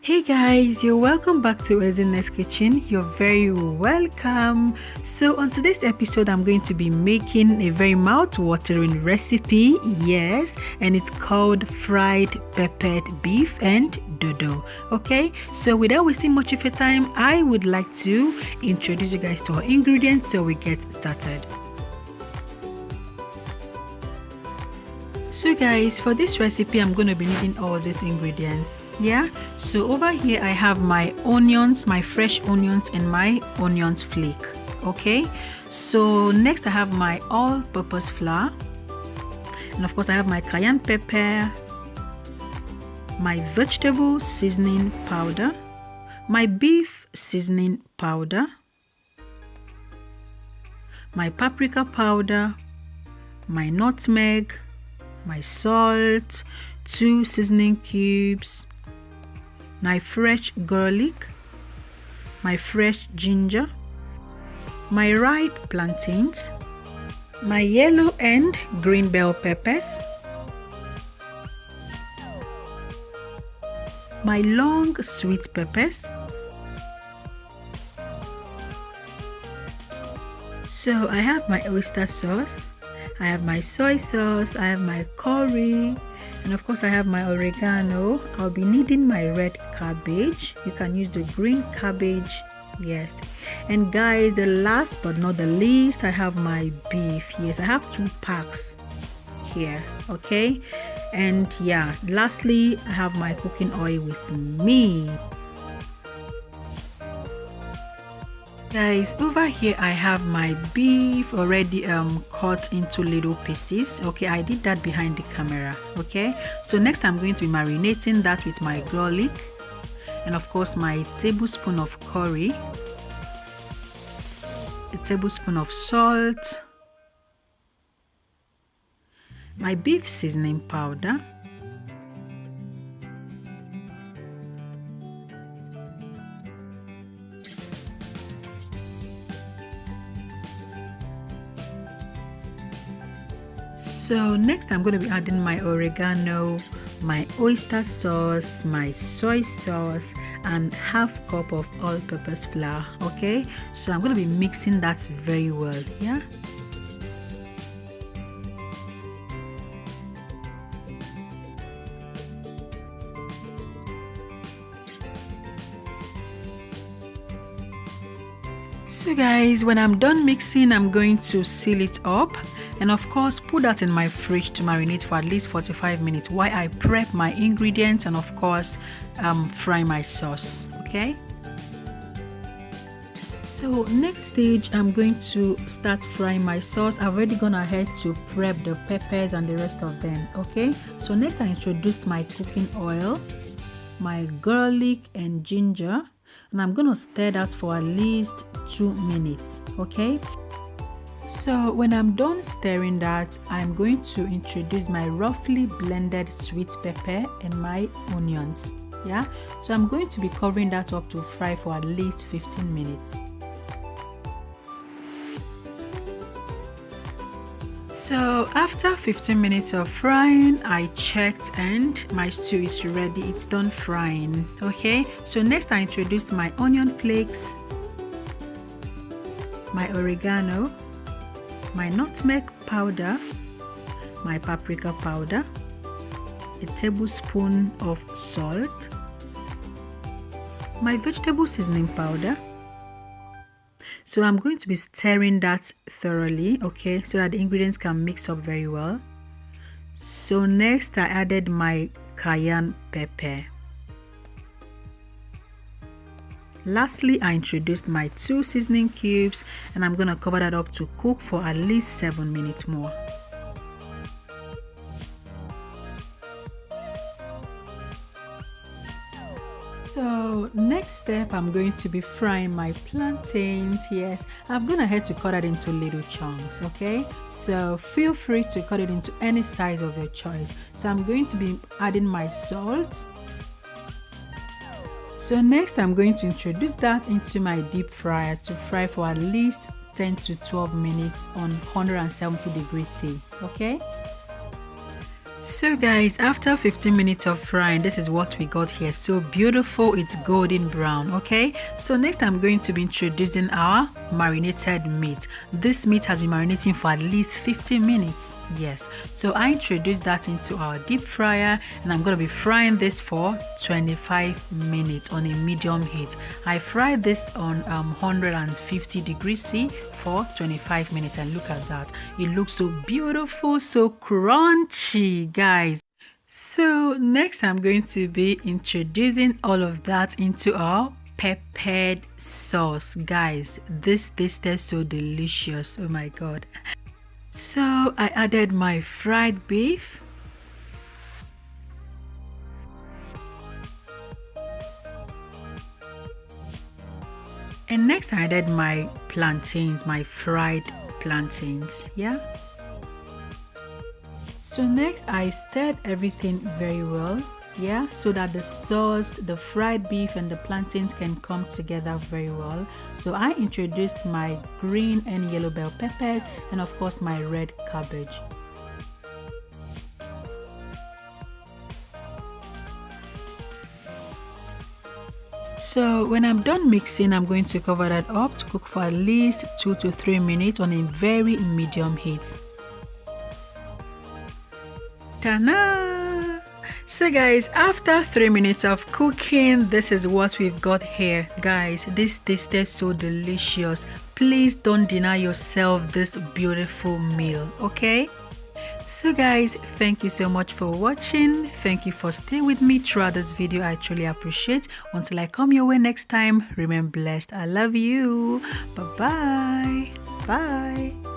Hey guys, you're welcome back to Ezin's Kitchen. You're very welcome. So on today's episode, I'm going to be making a very mouth-watering recipe. Yes, and it's called fried peppered beef and dodo. Okay, so without wasting much of your time, I would like to introduce you guys to our ingredients so we get started. So guys, for this recipe, I'm going to be needing all these ingredients. Yeah, so over here I have my onions, my fresh onions, and my onions flake. Okay, so next I have my all-purpose flour, and of course I have my cayenne pepper, my vegetable seasoning powder, my beef seasoning powder, my paprika powder, my nutmeg, my salt, 2 seasoning cubes, my fresh garlic, my fresh ginger, my ripe plantains, my yellow and green bell peppers, my long sweet peppers. So I have my oyster sauce, I have my soy sauce, I have my curry, and of course I have my oregano. I'll be needing my red cabbage. You can use the green cabbage. Yes, and guys, the last but not the least, I have my beef. Yes, I have 2 packs here. Okay, and yeah, lastly I have my cooking oil with me. Guys, over here I have my beef already cut into little pieces. Okay, I did that behind the camera. Okay, so next I'm going to be marinating that with my garlic and of course my tablespoon of curry, a tablespoon of salt, my beef seasoning powder, so next I'm going to be adding my oregano, my oyster sauce, my soy sauce, and half cup of all-purpose flour. Okay, so I'm going to be mixing that very well. Yeah, so guys, when I'm done mixing, I'm going to seal it up and of course put that in my fridge to marinate for at least 45 minutes while I prep my ingredients and of course fry my sauce. Okay, so next stage I'm going to start frying my sauce. I've already gone ahead to prep the peppers and the rest of them. Okay, so next I introduced my cooking oil, my garlic and ginger, and I'm gonna stir that for at least 2 minutes. Okay, so when I'm done stirring that, I'm going to introduce my roughly blended sweet pepper and my onions. Yeah, so I'm going to be covering that up to fry for at least 15 minutes. So after 15 minutes of frying, I checked and my stew is ready. It's done frying. Okay, so next I introduced my onion flakes, my oregano, my nutmeg powder, my paprika powder, a tablespoon of salt, my vegetable seasoning powder. So I'm going to be stirring that thoroughly, okay, so that the ingredients can mix up very well. So next I added my cayenne pepper. Lastly, I introduced my 2 seasoning cubes and I'm going to cover that up to cook for at least 7 minutes more. So next step, I'm going to be frying my plantains. Yes, I've gone ahead to cut it into little chunks. Okay, so feel free to cut it into any size of your choice. So I'm going to be adding my salt. So next I'm going to introduce that into my deep fryer to fry for at least 10 to 12 minutes on 170 degrees C. Okay, So guys, after 15 minutes of frying, this is what we got here. So beautiful, it's golden brown. Okay, so next I'm going to be introducing our marinated meat. This meat has been marinating for at least 50 minutes. Yes, so I introduced that into our deep fryer, and I'm going to be frying this for 25 minutes on a medium heat. I fried this on 150 degrees C for 25 minutes, and look at that, it looks so beautiful, so crunchy, guys. So next I'm going to be introducing all of that into our peppered sauce. Guys, this tasted so delicious. Oh my god. So I added my fried beef, and next I added my plantains, my fried plantains. Yeah, so next I stirred everything very well, yeah, so that the sauce, the fried beef and the plantains can come together very well. So I introduced my green and yellow bell peppers, and of course my red cabbage. So when I'm done mixing, I'm going to cover that up to cook for at least 2 to 3 minutes on a very medium heat. Ta-da! So guys, after 3 minutes of cooking, this is what we've got here. Guys, this tasted so delicious. Please don't deny yourself this beautiful meal, okay? So guys, thank you so much for watching. Thank you for staying with me throughout this video. I truly appreciate. Until I come your way next time, remain blessed. I love you. Bye-bye. Bye.